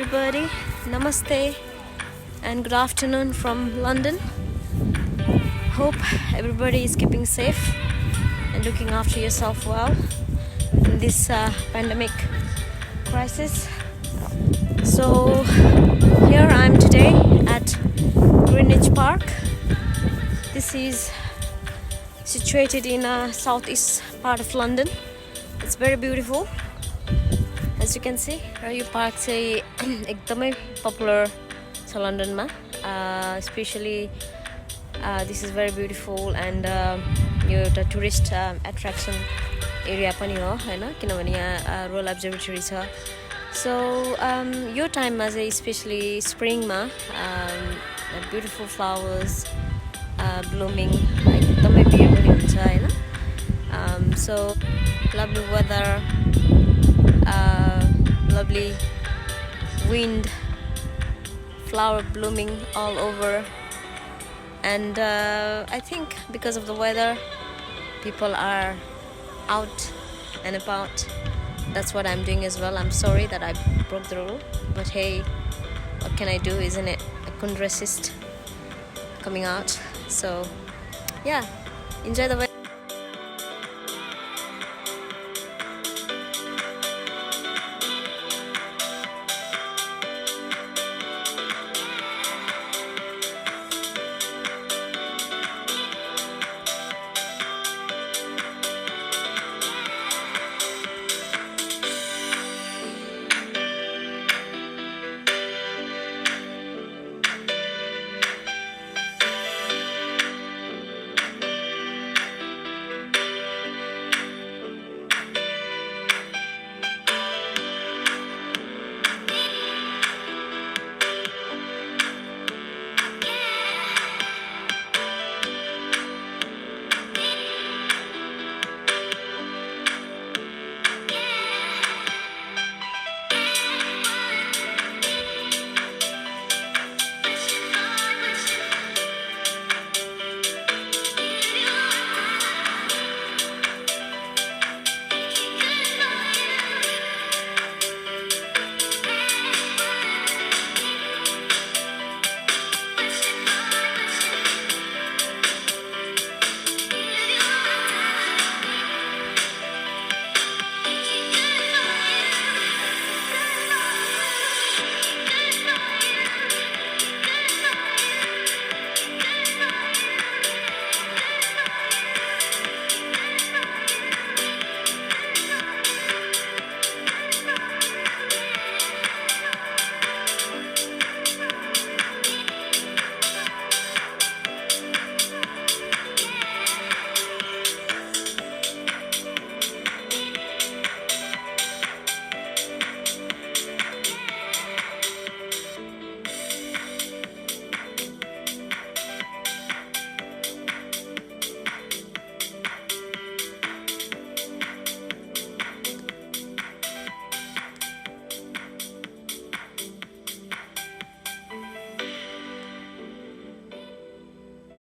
everybody, namaste and good afternoon from London. Hope everybody is keeping safe and looking after yourself well in this pandemic crisis. So here I am today at Greenwich Park. This is situated in a southeast part of London. It's very beautiful. As you can see, yo park चाहिँ एकदमै popular छ लन्डनमा, especially this is very beautiful and यो एउटा tourist attraction area पनि हो हैन, किनभने यहाँ royal observatory छ. So यो टाइममा चाहिँ especially spring मा beautiful flowers blooming एकदमै भिड पनि हुन्छ हैन. So lovely weather, lovely wind, flower blooming all over, and I think because of the weather people are out and about. That's what I'm doing as well. I'm sorry that I broke the rule, but hey, what can I do, isn't it? I couldn't resist coming out. So yeah, enjoy the weather.